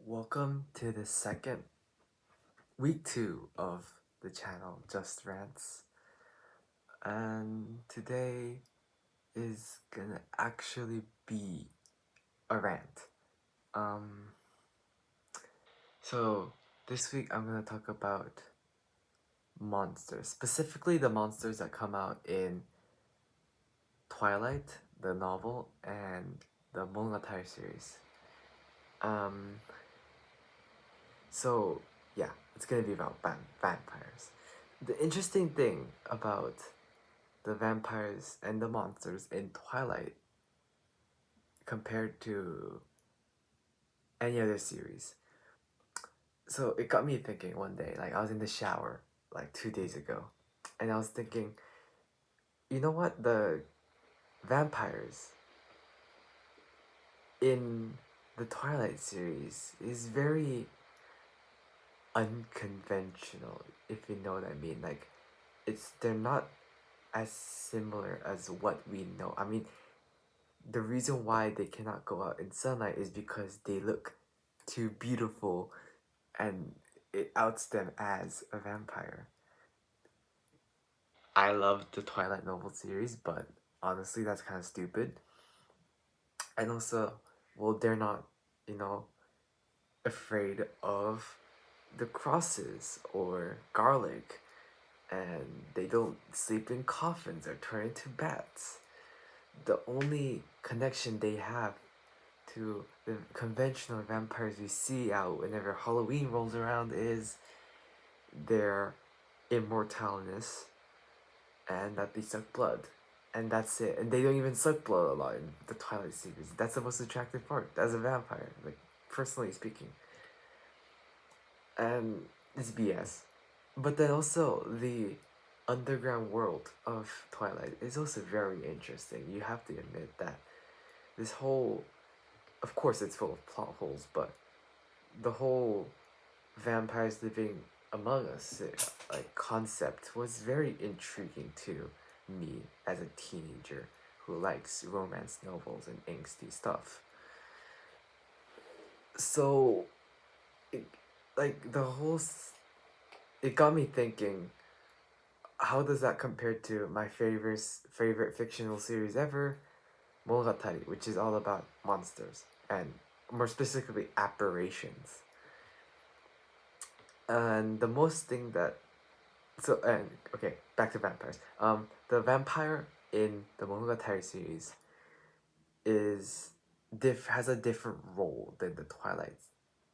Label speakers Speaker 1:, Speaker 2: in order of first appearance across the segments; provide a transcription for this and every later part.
Speaker 1: Welcome to the second week 2 of the channel JustRants, and today is gonna actually be a rant. Um, so this week I'm gonna talk about monsters, specifically the monsters that come out in Twilight, the novel, and the Monogatari series. Um, so yeah, it's gonna be about vampires. The interesting thing about the vampires and the monsters in Twilight compared to any other series. So it got me thinking one day, like I was in the shower like 2 days ago, and I was thinking, you know what? The vampires in the Twilight series is very unconventional, if you know what I mean. Like, they're not as similar as what we know. I mean, the reason why they cannot go out in sunlight is because they look too beautiful and it outs them as a vampire. I love the Twilight novel series, but honestly, that's kind of stupid. And also, well, they're not, you know, afraid of the crosses or garlic, and they don't sleep in coffins or turn into bats. The only connection they have to the conventional vampires we see out whenever Halloween rolls around is their immortalness and that they suck blood. And that's it. And they don't even suck blood a lot in the Twilight series. That's the most attractive part as a vampire, like, personally speaking. And it's BS. But then also, the underground world of Twilight is also very interesting. You have to admit that this whole, of course, it's full of plot holes, but the whole vampires living among us like concept was very intriguing to me as a teenager who likes romance novels and angsty stuff. So it, like the whole it got me thinking, how does that compare to my favorite fictional series ever, Monogatari, which is all about monsters and more specifically apparitions. And the most thing that and okay, back to vampires. The vampire in the Monogatari series is has a different role than the Twilight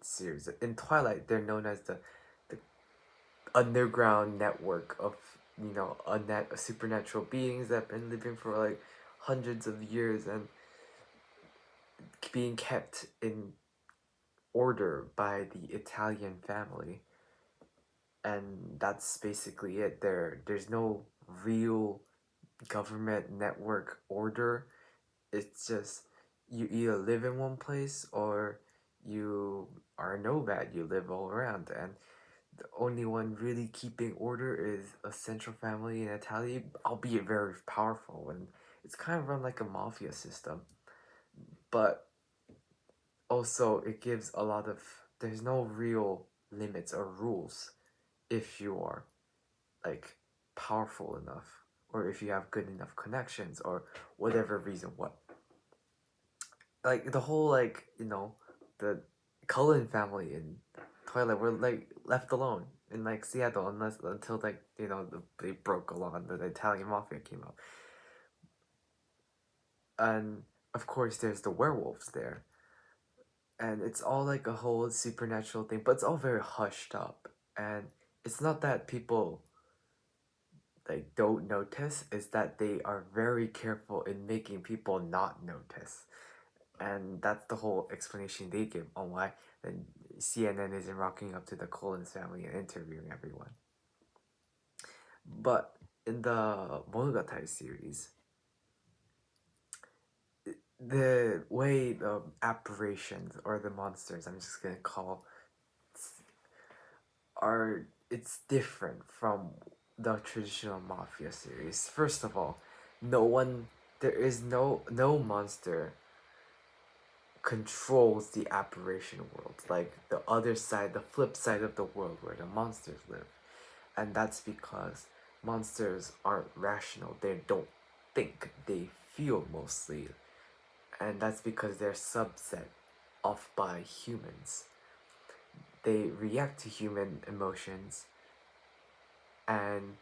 Speaker 1: series. In Twilight, they're known as the underground network of, supernatural beings that have been living for like hundreds of years and being kept in order by the Italian family. And that's basically it. There's no real government network order. It's just you either live in one place or you are a nomad. You live all around, and the only one really keeping order is a central family in Italy, albeit very powerful, and it's kind of run like a mafia system. But also, it gives a lot of, there's no real limits or rules if you are like powerful enough, or if you have good enough connections, or whatever reason what. Like the whole, like, the Cullen family in Twilight were like left alone in like Seattle until like, they broke a law and the Italian mafia came out. And of course there's the werewolves there, and it's all like a whole supernatural thing, but it's all very hushed up. And it's not that people like don't notice, is that they are very careful in making people not notice. And that's the whole explanation they give on why then CNN isn't rocking up to the Collins family and interviewing everyone. But in the Monogatari series, the way the apparitions, or the monsters, I'm just gonna call, are, it's different from the traditional mafia series. First of all, no one, there is no monster controls the apparition world, like the other side, the flip side of the world where the monsters live. And that's because monsters aren't rational. They don't think, they feel mostly. And that's because they're subset of by humans. They react to human emotions, and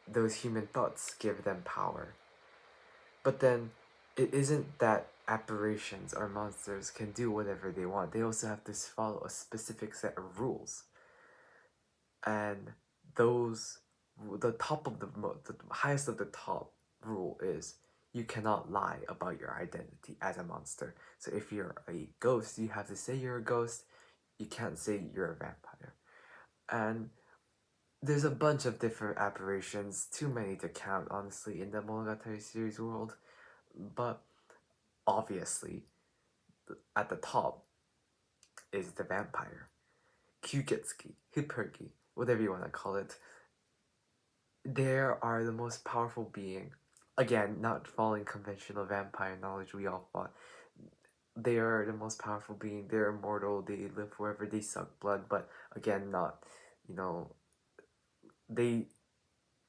Speaker 1: those human thoughts give them power. But then it isn't that apparitions or monsters can do whatever they want. They also have to follow a specific set of rules. And those, the top of the highest of the top rule is you cannot lie about your identity as a monster. So if you're a ghost, you have to say you're a ghost. You can't say you're a vampire. And there's a bunch of different apparitions, too many to count, honestly, in the Monogatari series world. But obviously, at the top is the vampire. Kyugetsuki, Hippergi, whatever you want to call it. They are the most powerful being. Again, not following conventional vampire knowledge we all thought. They are the most powerful being. They're immortal. They live wherever. They suck blood. But again, not, you know, they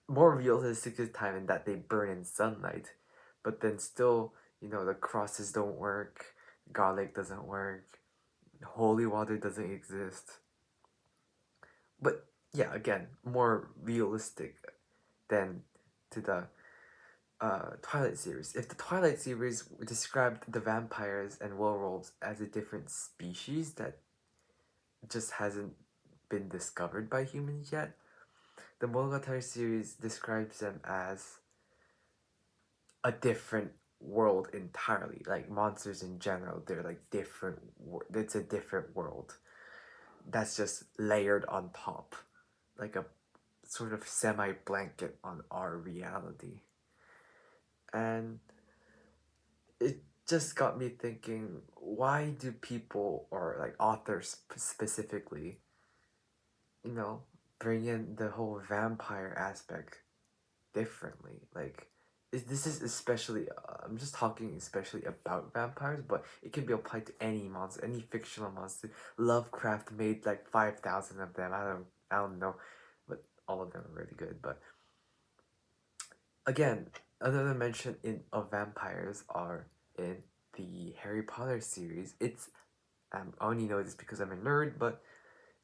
Speaker 1: more realistic this time in that they burn in sunlight. But then still, the crosses don't work. Garlic doesn't work. Holy water doesn't exist. But yeah, again, more realistic than to the Twilight series. If the Twilight series described the vampires and werewolves as a different species that just hasn't been discovered by humans yet, the Monogatari series describes them as a different world entirely. Like monsters in general, they're like different. It's a different world that's just layered on top, like a sort of semi blanket on our reality. And it just got me thinking, why do people, or like authors specifically, bring in the whole vampire aspect differently? Like, this is especially, I'm just talking especially about vampires, but it can be applied to any monster, any fictional monster. Lovecraft made like 5,000 of them. I don't know, but all of them are really good. But again, another mention of vampires are in the Harry Potter series. I only know this because I'm a nerd, but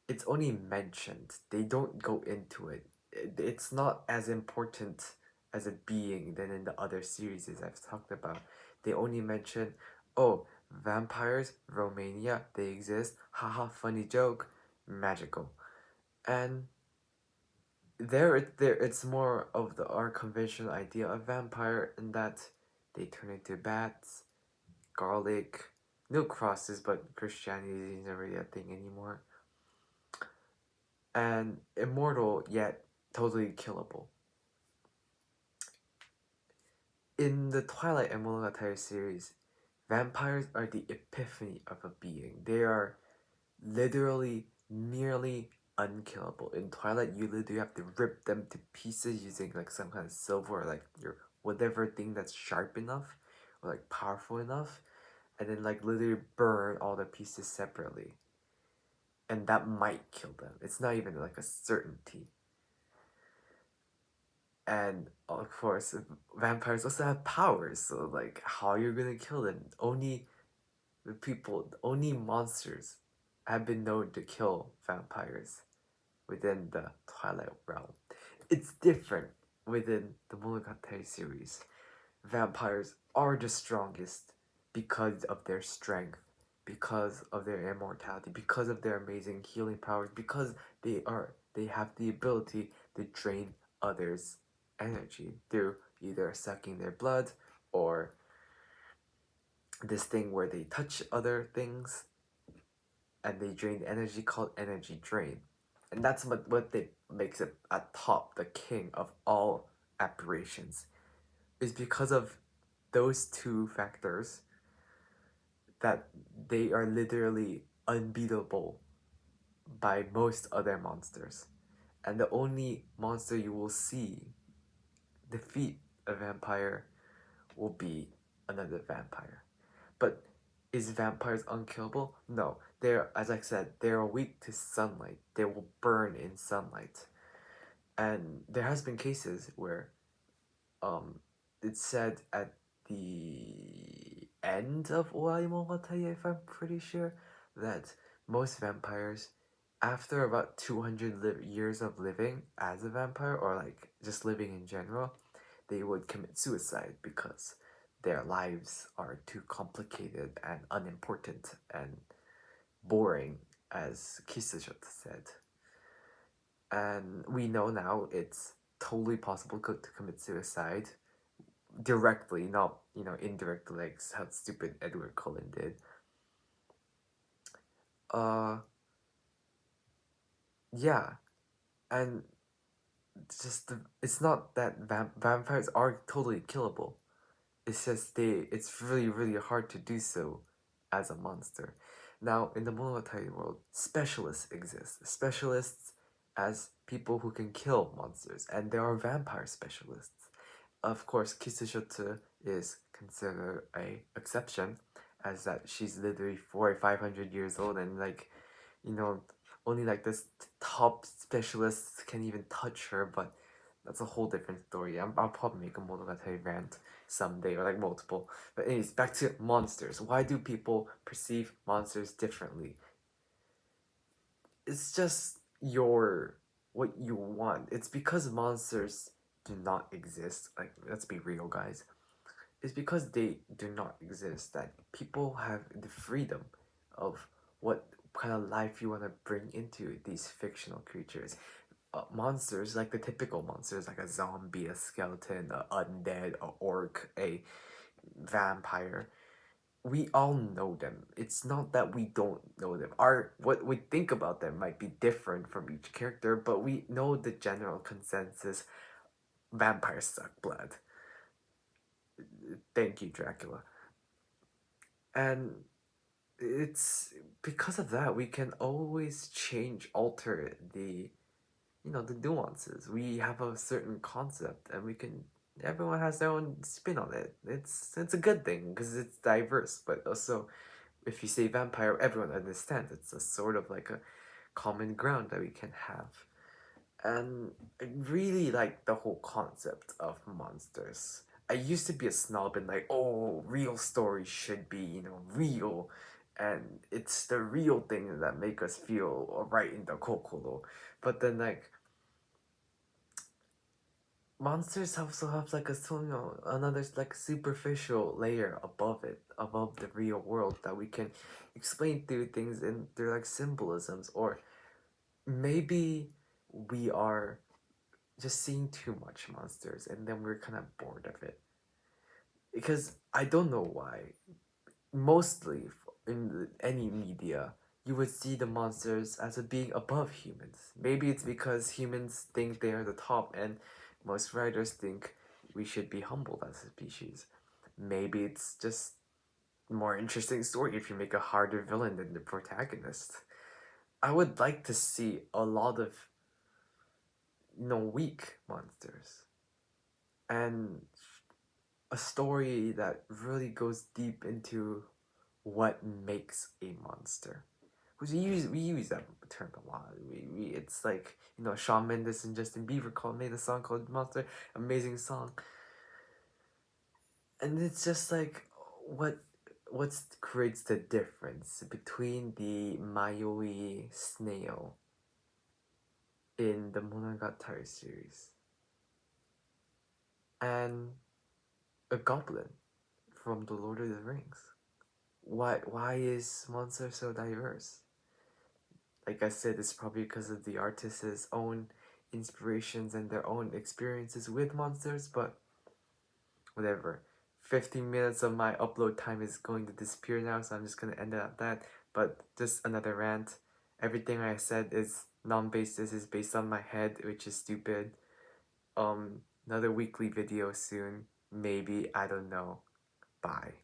Speaker 1: it's only mentioned. They don't go into it. It's not as important as a being than in the other series I've talked about. They only mention, oh, vampires, Romania, they exist. Haha, funny joke, magical. And there it's more of our conventional idea of vampire in that they turn into bats, garlic, no crosses, but Christianity isn't really a thing anymore. And immortal yet totally killable. In the Twilight and Monogatari series, vampires are the epiphany of a being. They are literally nearly unkillable. In Twilight, you literally have to rip them to pieces using like some kind of silver or like your whatever thing that's sharp enough or like powerful enough, and then like literally burn all the pieces separately. And that might kill them. It's not even like a certainty. And of course, vampires also have powers. So like, how you're gonna kill them? Only monsters have been known to kill vampires within the Twilight realm. It's different within the Monogatari series. Vampires are the strongest because of their strength, because of their immortality, because of their amazing healing powers, because they have the ability to drain others' energy through either sucking their blood or this thing where they touch other things and they drain energy called energy drain. And that's what they makes it at top, the king of all apparitions. Is because of those two factors that they are literally unbeatable by most other monsters. And the only monster you will see defeat a vampire will be another vampire. But Is vampires unkillable? No. They're, as I said, they're weak to sunlight. They will burn in sunlight. And there has been cases where um it's said at the end of Owai Monogatari, if I'm pretty sure, that most vampires, after about 200 years of living as a vampire, or like just living in general, they would commit suicide because their lives are too complicated and unimportant and boring, as Kisushota said. And we know now it's totally possible to commit suicide directly, not, indirectly, like how stupid Edward Cullen did. Uh, yeah, and it's not that vampires are totally killable. It's just it's really, really hard to do so as a monster. Now, in the Monogatari world, specialists exist. Specialists as people who can kill monsters, and there are vampire specialists. Of course, Kisushotsu is considered a exception, as that she's literally 400 or 500 years old, and like, you know, only like this top specialists can even touch her. But that's a whole different story. I'll probably make a Monogatari rant someday, or like multiple. But anyways, back to monsters. Why do people perceive monsters differently? It's just what you want. It's because monsters do not exist. Like, let's be real, guys. It's because they do not exist that people have the freedom of what kind of life you want to bring into these fictional creatures. Monsters, like the typical monsters, like a zombie, a skeleton, a undead, a orc, a vampire, we all know them. It's not that we don't know them. What we think about them might be different from each character, but we know the general consensus: vampires suck blood. Thank you, Dracula. And it's because of that we can always alter the nuances. We have a certain concept, and everyone has their own spin on it. It's a good thing because it's diverse, but also if you say vampire, everyone understands. It's a sort of like a common ground that we can have. And I really like the whole concept of monsters. I used to be a snob and like, oh, real stories should be, real. And it's the real thing that make us feel right in the kokoro. But then like monsters also have like another like superficial layer above it, above the real world, that we can explain through things and through like symbolisms. Or maybe we are just seeing too much monsters and then we're kind of bored of it. Because I don't know why. Mostly in any media, you would see the monsters as a being above humans. Maybe it's because humans think they are the top, and most writers think we should be humbled as a species. Maybe it's just a more interesting story if you make a harder villain than the protagonist. I would like to see a lot of weak monsters, and a story that really goes deep into what makes a monster. Because we use that term a lot. It's like, Shawn Mendes and Justin Bieber made a song called Monster, amazing song. And it's just like what creates the difference between the Mayoi snail in the Monogatari series and a goblin from the Lord of the Rings. Why is monster so diverse? Like I said, it's probably because of the artist's own inspirations and their own experiences with monsters, but whatever. 15 minutes of my upload time is going to disappear now, so I'm just gonna end it at that. But just another rant. Everything I said is non-basis, is based on my head, which is stupid. Another weekly video soon. Maybe, I don't know. Bye.